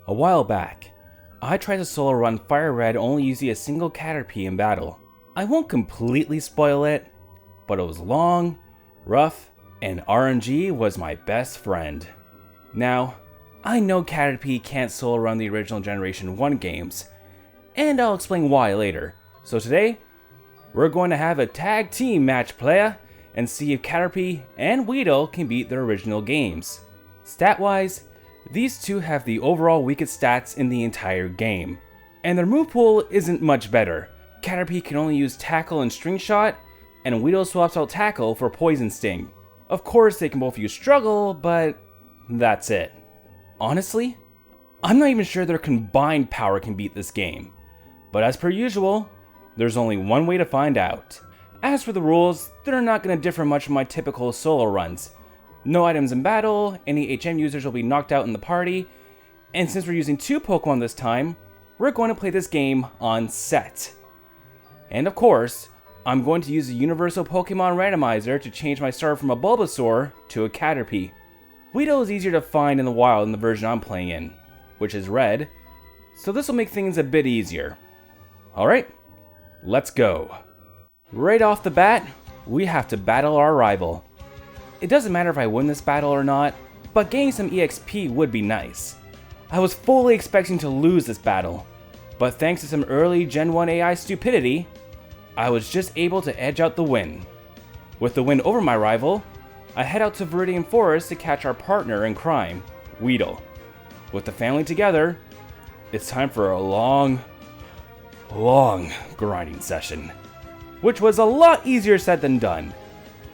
A while back, I tried to solo run Fire Red only using a single Caterpie in battle. I won't completely spoil it, but it was long, rough, and RNG was my best friend. Now, I know Caterpie can't solo run the original Generation 1 games, and I'll explain why later. So today, we're going to have a tag team match playa and see if Caterpie and Weedle can beat their original games. Stat-wise, these two have the overall weakest stats in the entire game, and their move pool isn't much better. Caterpie can only use Tackle and String Shot, and Weedle swaps out Tackle for Poison Sting. Of course, they can both use Struggle, but that's it. Honestly, I'm not even sure their combined power can beat this game, but as per usual, there's only one way to find out. As for the rules, they're not going to differ much from my typical solo runs. No items in battle, any HM users will be knocked out in the party, and since we're using 2 Pokemon this time, we're going to play this game on set. And of course, I'm going to use the Universal Pokemon Randomizer to change my starter from a Bulbasaur to a Caterpie. Weedle is easier to find in the wild than the version I'm playing in, which is red, so this will make things a bit easier. Alright, let's go. Right off the bat, we have to battle our rival. It doesn't matter if I win this battle or not, but getting some EXP would be nice. I was fully expecting to lose this battle, but thanks to some early Gen 1 AI stupidity, I was just able to edge out the win. With the win over my rival, I head out to Viridian Forest to catch our partner in crime, Weedle. With the family together, it's time for a long grinding session, which was a lot easier said than done.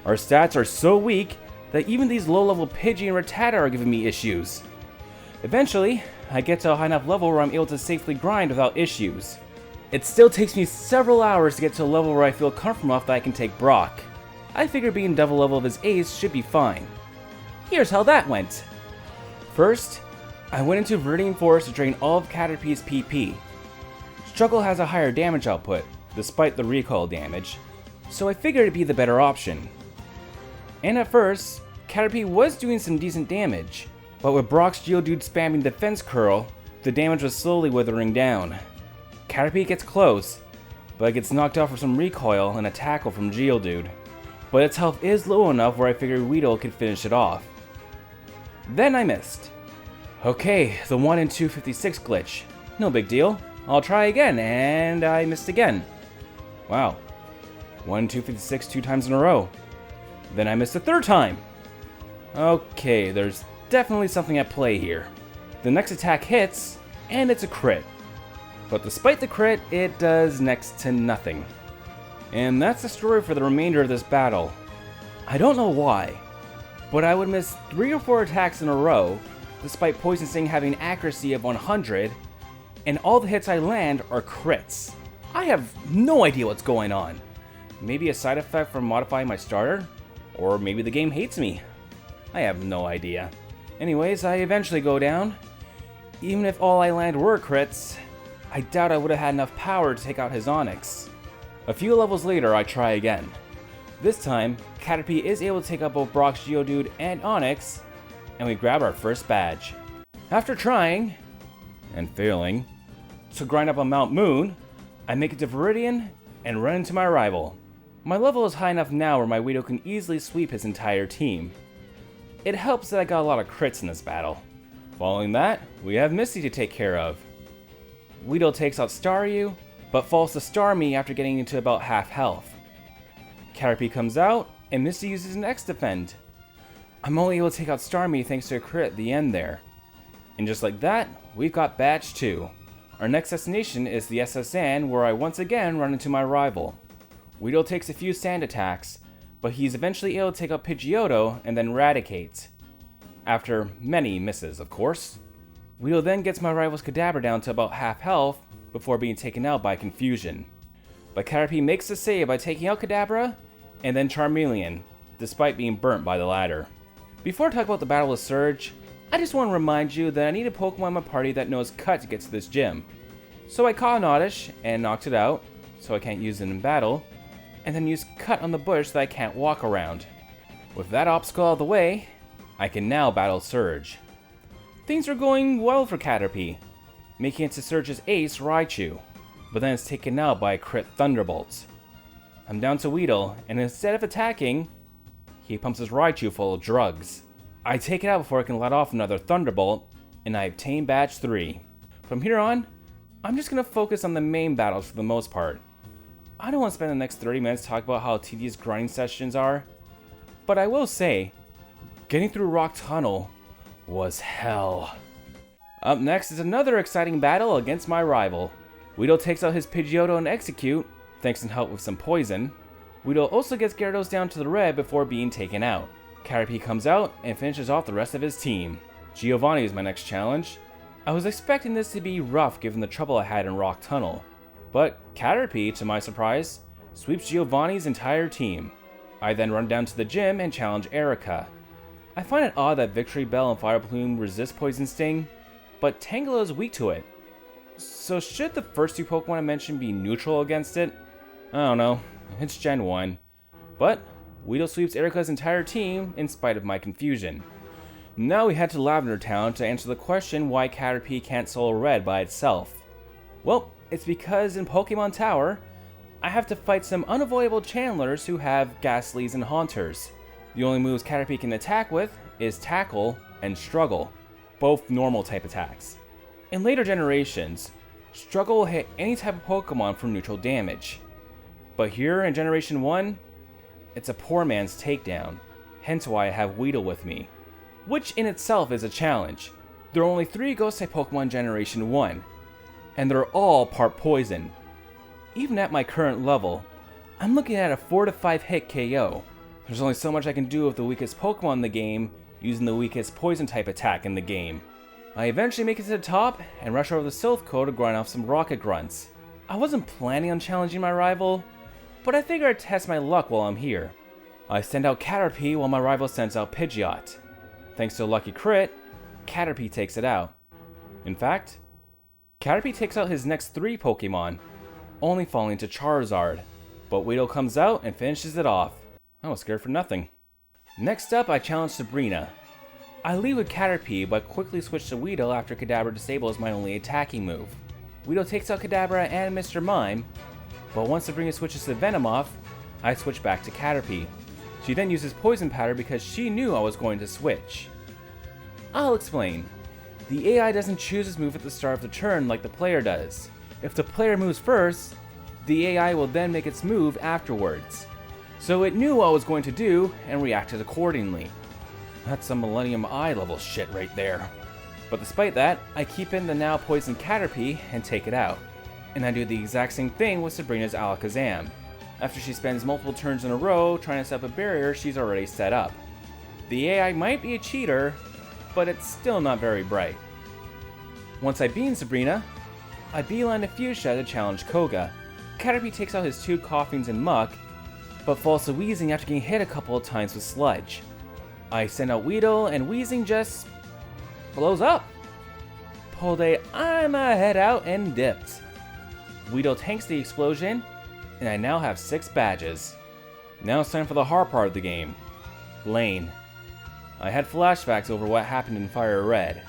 Our stats are so weak that even these low-level Pidgey and Rattata are giving me issues. Eventually, I get to a high enough level where I'm able to safely grind without issues. It still takes me several hours to get to a level where I feel comfortable enough that I can take Brock. I figure being double level of his ace should be fine. Here's how that went. First, I went into Viridian Forest to drain all of Caterpie's PP. Struggle has a higher damage output, despite the recoil damage, so I figured it'd be the better option. And at first, Caterpie was doing some decent damage, but with Brock's Geodude spamming Defense Curl, the damage was slowly withering down. Caterpie gets close, but it gets knocked out for some recoil and a tackle from Geodude. But its health is low enough where I figured Weedle could finish it off. Then I missed. Okay, the 1 in 256 glitch. No big deal. I'll try again, and I missed again. Wow. 1 in 256 2 times in a row. Then I missed a 3rd time. Okay, there's definitely something at play here. The next attack hits, and it's a crit. But despite the crit, it does next to nothing. And that's the story for the remainder of this battle. I don't know why, but I would miss 3 or 4 attacks in a row, despite Poison Sting having accuracy of 100, and all the hits I land are crits. I have no idea what's going on. Maybe a side effect from modifying my starter? Or maybe the game hates me. I have no idea. Anyways, I eventually go down. Even if all I land were crits, I doubt I would have had enough power to take out his Onix. A few levels later, I try again. This time, Caterpie is able to take out both Brock's Geodude and Onix, and we grab our first badge. After trying, and failing, to grind up on Mount Moon, I make it to Viridian and run into my rival. My level is high enough now where my Weedle can easily sweep his entire team. It helps that I got a lot of crits in this battle. Following that, we have Misty to take care of. Weedle takes out Staryu, but falls to Starmie after getting into about half health. Caterpie comes out, and Misty uses an X-Defend. I'm only able to take out Starmie thanks to a crit at the end there. And just like that, we've got Badge 2. Our next destination is the SSN, where I once again run into my rival. Weedle takes a few sand attacks, but he's eventually able to take out Pidgeotto and then Raticate. After many misses, of course. Weedle then gets my rival's Kadabra down to about half health before being taken out by Confusion. But Caterpie makes the save by taking out Kadabra and then Charmeleon, despite being burnt by the latter. Before I talk about the battle with Surge, I just want to remind you that I need a Pokemon in my party that knows Cut to get to this gym. So I caught an Oddish and knocked it out, so I can't use it in battle, and then use Cut on the bush that I can't walk around. With that obstacle out of the way, I can now battle Surge. Things are going well for Caterpie. making it to Surge's ace Raichu, but then it's taken out by a crit Thunderbolt. I'm down to Weedle, and instead of attacking, he pumps his Raichu full of drugs. I take it out before it can let off another Thunderbolt, and I obtain Badge 3. From here on, I'm just going to focus on the main battles for the most part. I don't want to spend the next 30 minutes talking about how tedious grinding sessions are, but I will say, getting through Rock Tunnel was hell. Up next is another exciting battle against my rival. Weedle takes out his Pidgeotto and Execute, thanks in help with some poison. Weedle also gets Gyarados down to the red before being taken out. Caterpie comes out and finishes off the rest of his team. Giovanni is my next challenge. I was expecting this to be rough given the trouble I had in Rock Tunnel, but Caterpie, to my surprise, sweeps Giovanni's entire team. I then run down to the gym and challenge Erica. I find it odd that Victory Bell and Fire Plume resist Poison Sting, but Tangela is weak to it. So should the first two Pokemon I mentioned be neutral against it? I don't know, it's Gen 1. But Weedle sweeps Erica's entire team in spite of my confusion. Now we head to Lavender Town to answer the question why Caterpie can't solo Red by itself. Well, it's because in Pokemon Tower, I have to fight some unavoidable Chandlers who have Ghastlies and Haunters. The only moves Caterpie can attack with is Tackle and Struggle, both normal type attacks. In later generations, Struggle will hit any type of Pokemon for neutral damage. But here in Generation 1, it's a poor man's takedown, hence why I have Weedle with me. Which in itself is a challenge. There are only 3 Ghost-type Pokemon Generation 1, and they're all part poison. Even at my current level, I'm looking at a 4 to 5 hit KO. There's only so much I can do with the weakest Pokemon in the game using the weakest poison-type attack in the game. I eventually make it to the top and rush over the Silph to grind off some Rocket Grunts. I wasn't planning on challenging my rival, but I figured I'd test my luck while I'm here. I send out Caterpie while my rival sends out Pidgeot. Thanks to a lucky crit, Caterpie takes it out. In fact, Caterpie takes out his next 3 Pokemon, only falling to Charizard, but Weedle comes out and finishes it off. I was scared for nothing. Next up, I challenge Sabrina. I lead with Caterpie, but quickly switch to Weedle after Kadabra disables my only attacking move. Weedle takes out Kadabra and Mr. Mime, but once Sabrina switches to Venomoth, I switch back to Caterpie. She then uses Poison Powder because she knew I was going to switch. I'll explain. The AI doesn't choose its move at the start of the turn like the player does. If the player moves first, the AI will then make its move afterwards. So it knew what I was going to do and reacted accordingly. That's some Millennium Eye level shit right there. But despite that, I keep in the now poisoned Caterpie and take it out. And I do the exact same thing with Sabrina's Alakazam. After she spends multiple turns in a row trying to set up a barrier she's already set up. The AI might be a cheater, but it's still not very bright. Once I beat Sabrina, I beeline to Fuchsia to challenge Koga. Caterpie takes out his 2 Coughings and Muck, but falls to Weezing after getting hit a couple of times with Sludge. I send out Weedle and Weezing just blows up. Pulled a I'm a head out and dipped. Weedle tanks the explosion, and I now have 6 badges. Now it's time for the hard part of the game. Lane. I had flashbacks over what happened in Fire Red,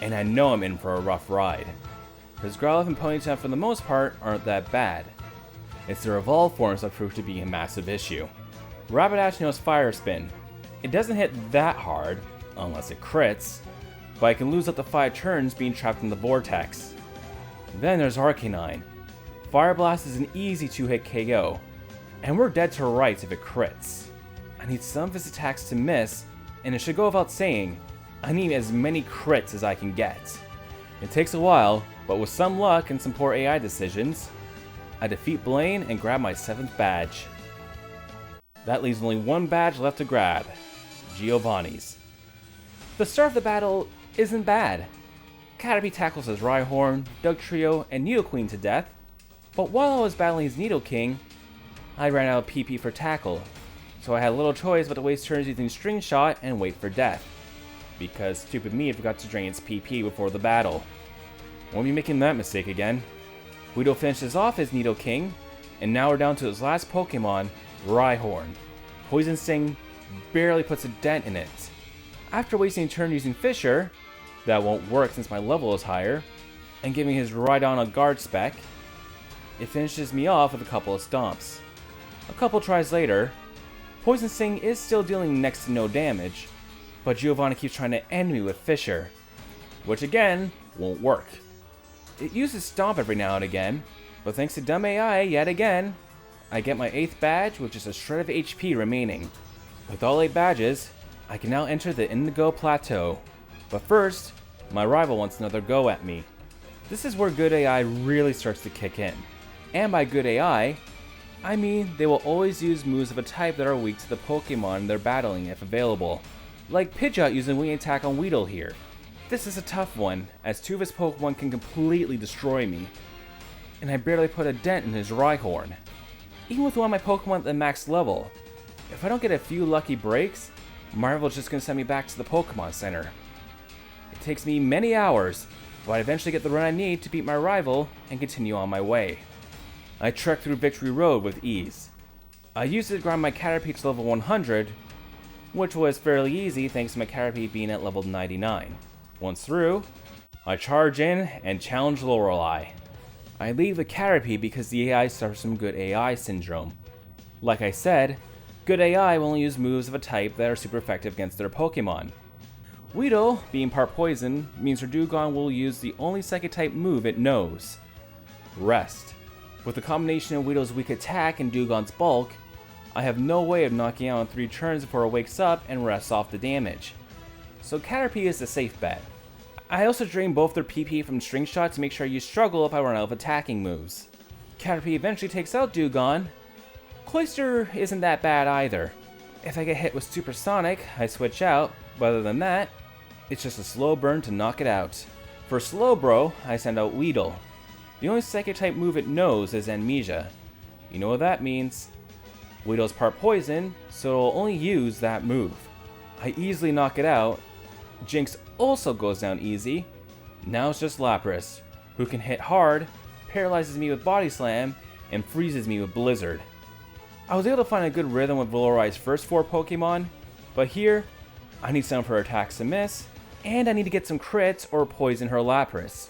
and I know I'm in for a rough ride. His Growlithe and Ponyta for the most part aren't that bad. It's their evolved forms that prove to be a massive issue. Rapidash knows Fire Spin. It doesn't hit that hard, unless it crits, but I can lose up to 5 turns being trapped in the Vortex. Then there's Arcanine. Fire Blast is an easy 2-hit KO, and we're dead to rights if it crits. I need some of his attacks to miss, and it should go without saying, I need as many crits as I can get. It takes a while, but with some luck and some poor AI decisions, I defeat Blaine and grab my 7th badge. That leaves only 1 badge left to grab, Giovanni's. The start of the battle isn't bad. Caterpie tackles his Rhyhorn, Dugtrio, and Nidoqueen to death, but while I was battling his Nidoking, I ran out of PP for tackle, so I had little choice but to waste turns using String Shot and wait for death, because stupid me forgot to drain its PP before the battle. Won't be making that mistake again. Weedle finishes off his Nidoking, and now we're down to his last Pokemon, Rhyhorn. Poison Sting barely puts a dent in it. After wasting a turn using Fissure, that won't work since my level is higher, and giving his Rhydon a guard spec, it finishes me off with a couple of stomps. A couple tries later, Poison Sting is still dealing next to no damage, but Giovanni keeps trying to end me with Fissure, which again, won't work. It uses Stomp every now and again, but thanks to dumb AI yet again, I get my 8th badge with just a shred of HP remaining. With all 8 badges, I can now enter the Indigo Plateau. But first, my rival wants another go at me. This is where good AI really starts to kick in. And by good AI, I mean they will always use moves of a type that are weak to the Pokemon they're battling if available. Like Pidgeot using Wing Attack on Weedle here. This is a tough one, as 2 of his Pokemon can completely destroy me. And I barely put a dent in his Rhyhorn. Even with one of my Pokemon at the max level, if I don't get a few lucky breaks, my rival's just going to send me back to the Pokemon Center. It takes me many hours, but I eventually get the run I need to beat my rival and continue on my way. I trek through Victory Road with ease. I used it to grind my Caterpie to level 100, which was fairly easy thanks to my Caterpie being at level 99. Once through, I charge in and challenge Lorelei. I leave the Caterpie because the AI suffers from good AI syndrome. Like I said, good AI will only use moves of a type that are super effective against their Pokemon. Weedle, being part poison, means her Dewgong will use the only Psychic type move it knows, Rest. With the combination of Weedle's weak attack and Dewgong's bulk, I have no way of knocking out in 3 turns before it wakes up and rests off the damage. So Caterpie is the safe bet. I also drain both their PP from String Shot to make sure I use Struggle if I run out of attacking moves. Caterpie eventually takes out Dewgong. Cloyster isn't that bad either. If I get hit with Supersonic, I switch out, but other than that, it's just a slow burn to knock it out. For Slowbro, I send out Weedle. The only Psychic type move it knows is Amnesia. You know what that means. Weedle's part poison, so it'll only use that move. I easily knock it out. Jinx also goes down easy. Now it's just Lapras, who can hit hard, paralyzes me with Body Slam, and freezes me with Blizzard. I was able to find a good rhythm with Lorelei's first 4 Pokemon, but here, I need some of her attacks to miss, and I need to get some crits or poison her Lapras.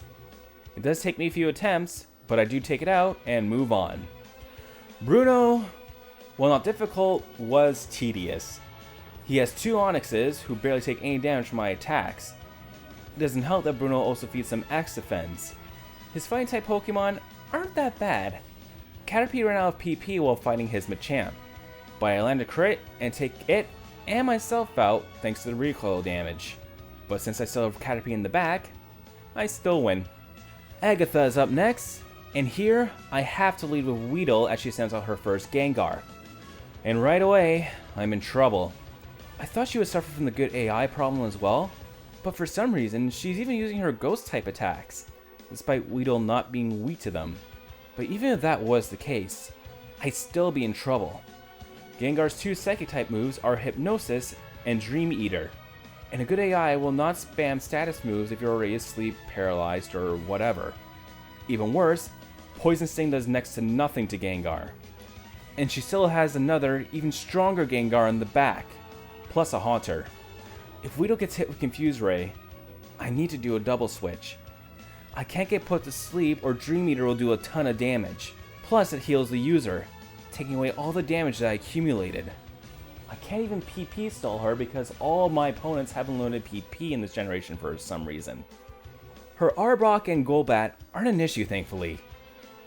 It does take me a few attempts, but I do take it out and move on. Bruno, while not difficult, was tedious. He has 2 Onyxes who barely take any damage from my attacks. It doesn't help that Bruno also feeds some X defense. His fighting type Pokemon aren't that bad. Caterpie ran out of PP while fighting his Machamp, but I land a crit and take it and myself out thanks to the recoil damage. But since I still have Caterpie in the back, I still win. Agatha is up next, and here I have to lead with Weedle as she sends out her first Gengar. And right away, I'm in trouble. I thought she would suffer from the good AI problem as well, but for some reason, she's even using her Ghost type attacks, despite Weedle not being weak to them. But even if that was the case, I'd still be in trouble. Gengar's 2 Psychic type moves are Hypnosis and Dream Eater, and a good AI will not spam status moves if you're already asleep, paralyzed, or whatever. Even worse, Poison Sting does next to nothing to Gengar. And she still has another, even stronger Gengar in the back, plus a Haunter. If Weedle gets hit with Confuse Ray, I need to do a double switch. I can't get put to sleep or Dream Eater will do a ton of damage. Plus it heals the user, taking away all the damage that I accumulated. I can't even PP stall her because all my opponents have unlimited PP in this generation for some reason. Her Arbok and Golbat aren't an issue thankfully.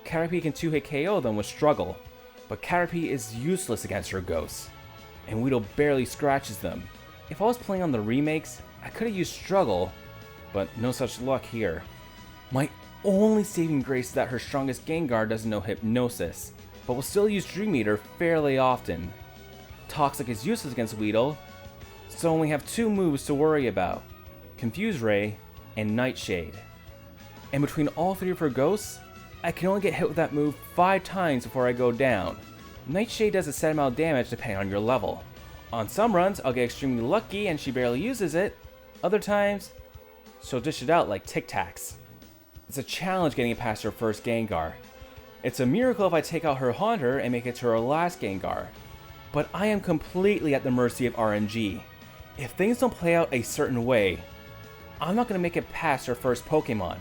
Caterpie can 2-hit KO them with Struggle, but Caterpie is useless against her ghosts, and Weedle barely scratches them. If I was playing on the remakes, I could have used Struggle, but no such luck here. My only saving grace is that her strongest Gengar doesn't know Hypnosis, but will still use Dream Eater fairly often. Toxic is useless against Weedle, so I only have 2 moves to worry about, Confuse Ray and Nightshade. And between all 3 of her ghosts, I can only get hit with that move 5 times before I go down. Nightshade does a set amount of damage depending on your level. On some runs, I'll get extremely lucky and she barely uses it. Other times, she'll dish it out like Tic Tacs. It's a challenge getting it past her first Gengar. It's a miracle if I take out her Haunter and make it to her last Gengar. But I am completely at the mercy of RNG. If things don't play out a certain way, I'm not going to make it past her first Pokemon.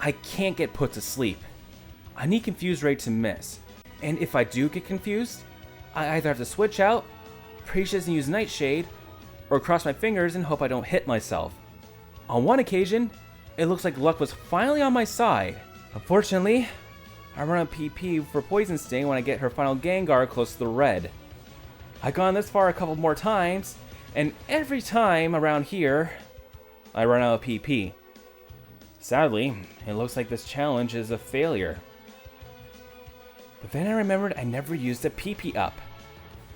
I can't get put to sleep. I need Confuse Ray to miss, and if I do get confused, I either have to switch out, pray she doesn't use Nightshade, or cross my fingers and hope I don't hit myself. On one occasion, it looks like luck was finally on my side. Unfortunately, I run out of PP for Poison Sting when I get her final Gengar close to the red. I've gone this far a couple more times, and every time around here, I run out of PP. Sadly, it looks like this challenge is a failure. But then I remembered I never used a PP up.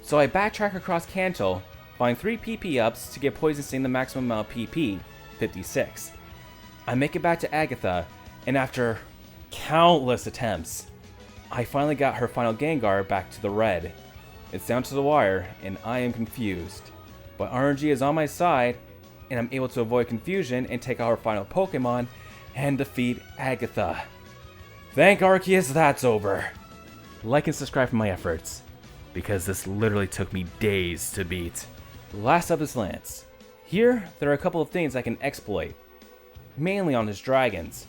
So I backtrack across Kanto, find 3 PP ups to get Poison Sting the maximum amount of PP, 56. I make it back to Agatha, and after countless attempts, I finally got her final Gengar back to the red. It's down to the wire, and I am confused. But RNG is on my side, and I'm able to avoid confusion and take out her final Pokemon and defeat Agatha. Thank Arceus, that's over. Like and subscribe for my efforts, because this literally took me days to beat. Last up is Lance. Here, there are a couple of things I can exploit, mainly on his dragons.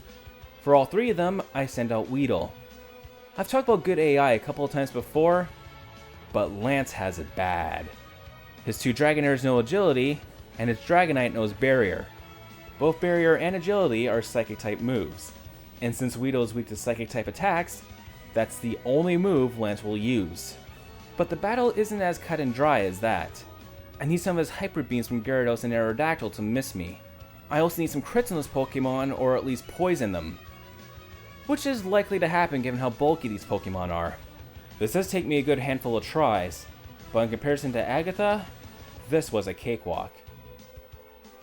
For all 3 of them, I send out Weedle. I've talked about good AI a couple of times before, but Lance has it bad. His 2 Dragonairs know Agility, and his Dragonite knows Barrier. Both Barrier and Agility are Psychic-type moves, and since Weedle is weak to Psychic-type attacks, that's the only move Lance will use. But the battle isn't as cut and dry as that. I need some of his Hyper Beams from Gyarados and Aerodactyl to miss me. I also need some crits on those Pokemon, or at least poison them, which is likely to happen given how bulky these Pokemon are. This does take me a good handful of tries, but in comparison to Agatha, this was a cakewalk.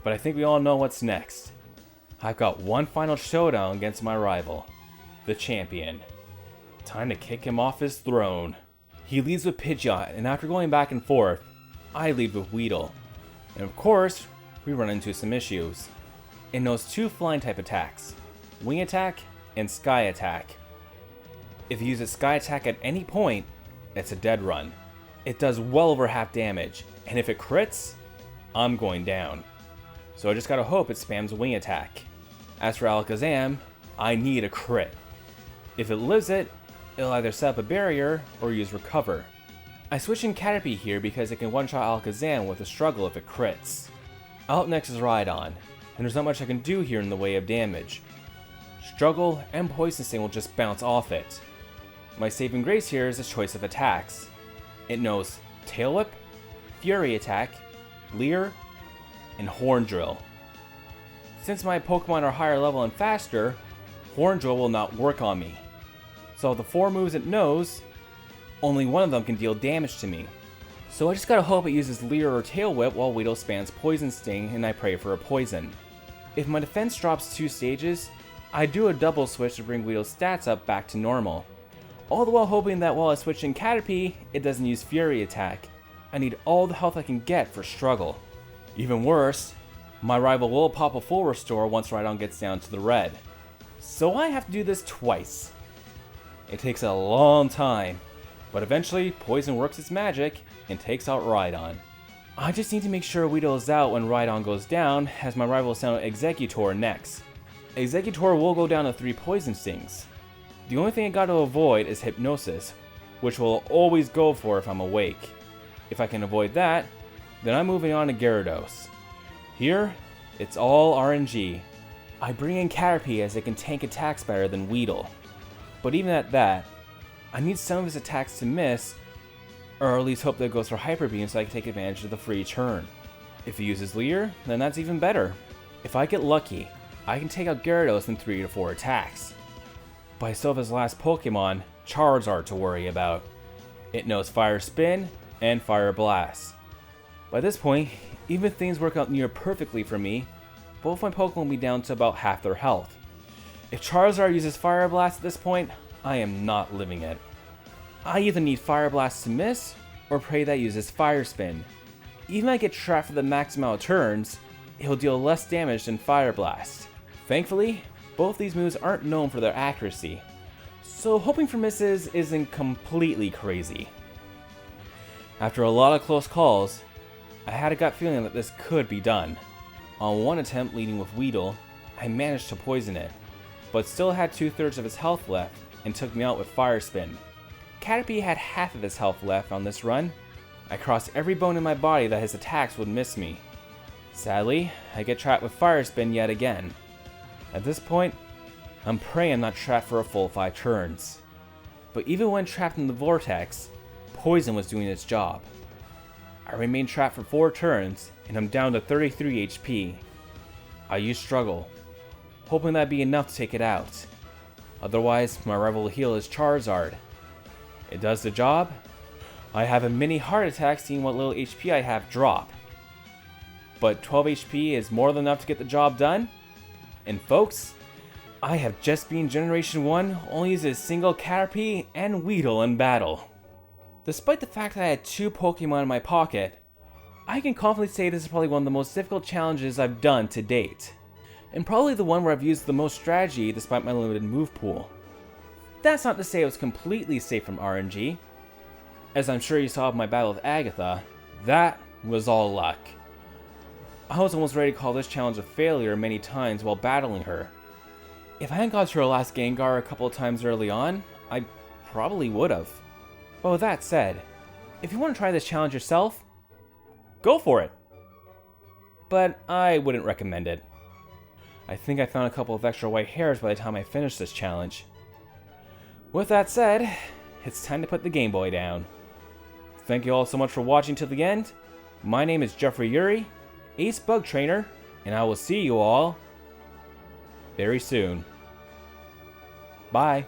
But I think we all know what's next. I've got one final showdown against my rival, the champion. Time to kick him off his throne. He leads with Pidgeot, and after going back and forth, I lead with Weedle. And of course, we run into some issues. It knows 2 flying type attacks, Wing Attack and Sky Attack. If he uses Sky Attack at any point, it's a dead run. It does well over half damage, and if it crits, I'm going down. So I just gotta hope it spams Wing Attack. As for Alakazam, I need a crit. If it lives it, it'll either set up a barrier or use Recover. I switch in Caterpie here because it can one-shot Alakazam with a struggle if it crits. Out next is Rhydon, and there's not much I can do here in the way of damage. Struggle and Poison Sting will just bounce off it. My saving grace here is its choice of attacks. It knows Tail Whip, Fury Attack, Leer, and Horn Drill. Since my Pokemon are higher level and faster, Horn Drill will not work on me. So of the 4 moves it knows, only one of them can deal damage to me. So I just gotta hope it uses Leer or Tail Whip while Weedle spams Poison Sting and I pray for a poison. If my defense drops 2 stages, I do a double switch to bring Weedle's stats up back to normal. All the while hoping that while I switch in Caterpie, it doesn't use Fury Attack. I need all the health I can get for struggle. Even worse, my rival will pop a full restore once Rhydon gets down to the red. So I have to do this twice. It takes a long time, but eventually Poison works its magic and takes out Rhydon. I just need to make sure Weedle is out when Rhydon goes down, as my rival will send out Exeggutor next. Exeggutor will go down to 3 Poison Stings. The only thing I got to avoid is Hypnosis, which we'll always go for if I'm awake. If I can avoid that, then I'm moving on to Gyarados. Here, it's all RNG. I bring in Caterpie as it can tank attacks better than Weedle. But even at that, I need some of his attacks to miss, or at least hope that it goes for Hyper Beam so I can take advantage of the free turn. If he uses Leer, then that's even better. If I get lucky, I can take out Gyarados in 3 to 4 attacks. But I still have his last Pokemon, Charizard, to worry about. It knows Fire Spin and Fire Blast. By this point, even if things work out near perfectly for me, both my Pokemon will be down to about half their health. If Charizard uses Fire Blast at this point, I am not living it. I either need Fire Blast to miss, or pray that uses Fire Spin. Even if I get trapped for the max amount of turns, it will deal less damage than Fire Blast. Thankfully, both these moves aren't known for their accuracy, so hoping for misses isn't completely crazy. After a lot of close calls, I had a gut feeling that this could be done. On one attempt leading with Weedle, I managed to poison it. but still had 2/3 of his health left and took me out with Fire Spin. Caterpie had half of his health left on this run. I crossed every bone in my body that his attacks would miss me. Sadly, I get trapped with Fire Spin yet again. At this point, I'm praying I'm not trapped for a full 5 turns. But even when trapped in the vortex, poison was doing its job. I remained trapped for 4 turns, and I'm down to 33 HP. I use Struggle, hoping that'd be enough to take it out. Otherwise, my rival heal is Charizard. It does the job. I have a mini heart attack seeing what little HP I have drop. But 12 HP is more than enough to get the job done. And folks, I have just beaten Generation 1, only used a single Caterpie and Weedle in battle. Despite the fact that I had 2 Pokemon in my pocket, I can confidently say this is probably one of the most difficult challenges I've done to date. And probably the one where I've used the most strategy despite my limited move pool. That's not to say it was completely safe from RNG. As I'm sure you saw in my battle with Agatha, that was all luck. I was almost ready to call this challenge a failure many times while battling her. If I hadn't got to her last Gengar a couple of times early on, I probably would have. But with that said, if you want to try this challenge yourself, go for it. But I wouldn't recommend it. I think I found a couple of extra white hairs by the time I finished this challenge. With that said, it's time to put the Game Boy down. Thank you all so much for watching till the end. My name is Jeffrey Yuri, Ace Bug Trainer, and I will see you all very soon. Bye.